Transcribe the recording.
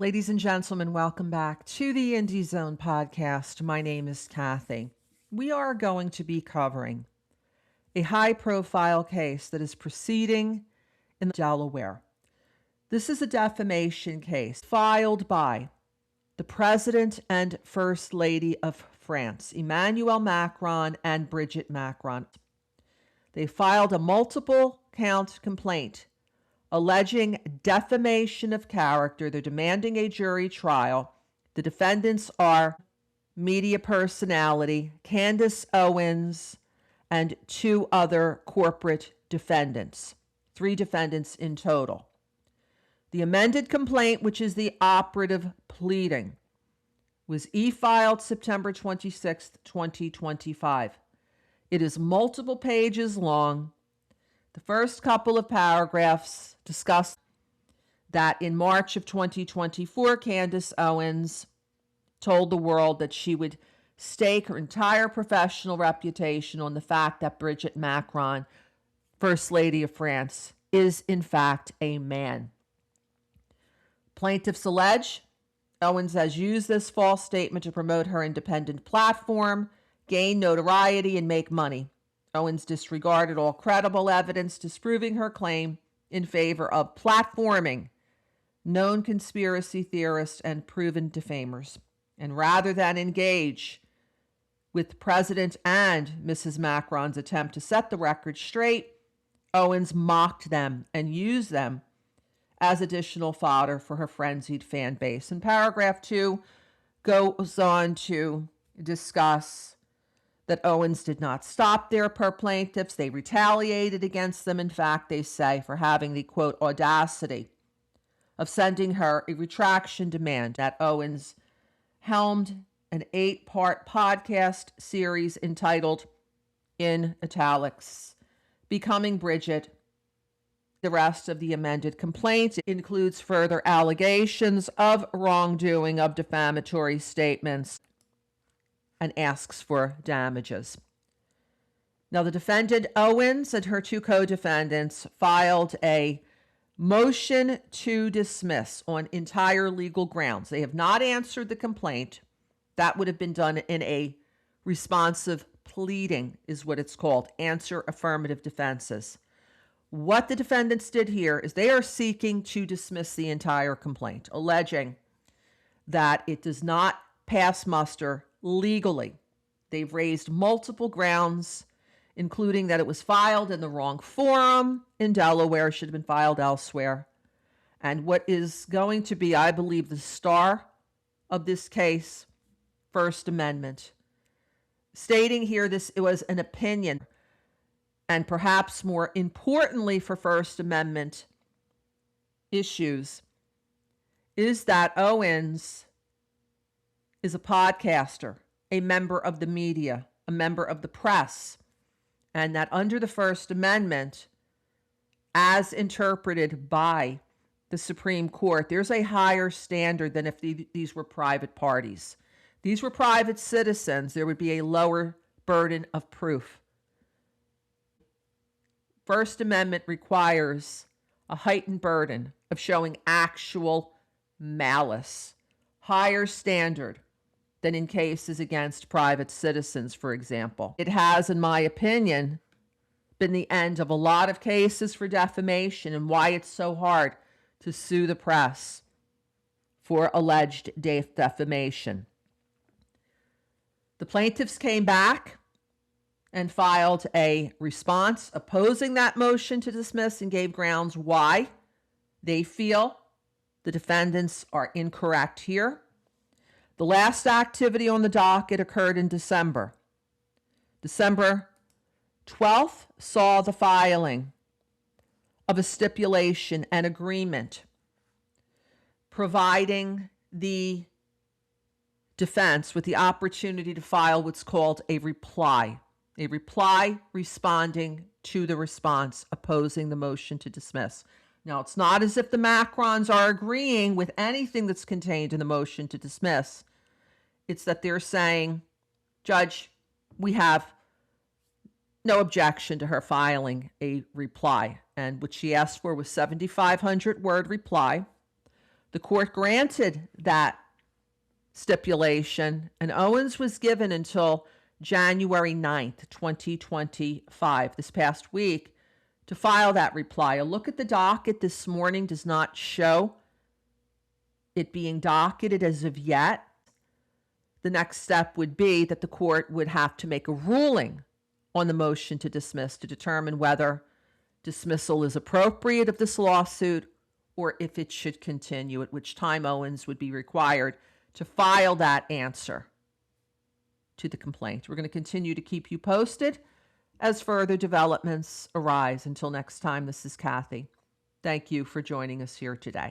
Ladies and gentlemen, welcome back to the Indie Zone podcast. My name is Kathy. We are going to be covering a high-profile case that is proceeding in Delaware. This is a defamation case filed by the President and First Lady of France, Emmanuel Macron and Brigitte Macron. They filed a multiple-count complaint alleging defamation of character. They're demanding a jury trial. The defendants are media personality Candace Owens and two other corporate defendants, 3 defendants in total. The amended complaint, which is the operative pleading, was e-filed September 26, 2025. It is multiple pages long. The first couple of paragraphs discuss that in March of 2024, Candace Owens told the world that she would stake her entire professional reputation on the fact that Brigitte Macron, First Lady of France, is in fact a man. Plaintiffs allege Owens has used this false statement to promote her independent platform, gain notoriety, and make money. Owens disregarded all credible evidence disproving her claim in favor of platforming known conspiracy theorists and proven defamers. And rather than engage with President and Mrs. Macron's attempt to set the record straight, Owens mocked them and used them as additional fodder for her frenzied fan base. And paragraph 2 goes on to discuss that Owens did not stop there per plaintiffs. They retaliated against them, in fact, they say, for having the, quote, audacity of sending her a retraction demand. That Owens helmed an 8-part podcast series entitled, in italics, Becoming Brigitte. The rest of the amended complaint includes further allegations of wrongdoing, of defamatory statements, and asks for damages. Now, the defendant Owens and her 2 co-defendants filed a motion to dismiss on entire legal grounds. They have not answered the complaint. That would have been done in a responsive pleading, is what it's called. Answer affirmative defenses. What the defendants did here is they are seeking to dismiss the entire complaint, alleging that it does not pass muster legally. They've raised multiple grounds, including that it was filed in the wrong forum in Delaware, should have been filed elsewhere. And what is going to be, I believe, the star of this case, First Amendment. Stating here it was an opinion, and perhaps more importantly for First Amendment issues, is that Owens is a podcaster, a member of the media, a member of the press, and that under the First Amendment, as interpreted by the Supreme Court, there's a higher standard than if these were private parties. These were private citizens. There would be a lower burden of proof. First Amendment requires a heightened burden of showing actual malice, higher standard than in cases against private citizens, for example. It has, in my opinion, been the end of a lot of cases for defamation, and why it's so hard to sue the press for alleged defamation. The plaintiffs came back and filed a response opposing that motion to dismiss and gave grounds why they feel the defendants are incorrect here. The last activity on the docket occurred in December. December 12th saw the filing of a stipulation and agreement providing the defense with the opportunity to file what's called a reply responding to the response opposing the motion to dismiss. Now, it's not as if the Macrons are agreeing with anything that's contained in the motion to dismiss. It's that they're saying, Judge, we have no objection to her filing a reply. And what she asked for was 7,500 word reply, The court granted that stipulation, and Owens was given until January 9th, 2025, this past week, to file that reply. A look at the docket this morning does not show it being docketed as of yet. The next step would be that the court would have to make a ruling on the motion to dismiss to determine whether dismissal is appropriate of this lawsuit or if it should continue, at which time Owens would be required to file that answer to the complaint. We're going to continue to keep you posted as further developments arise. Until next time, this is Kathy. Thank you for joining us here today.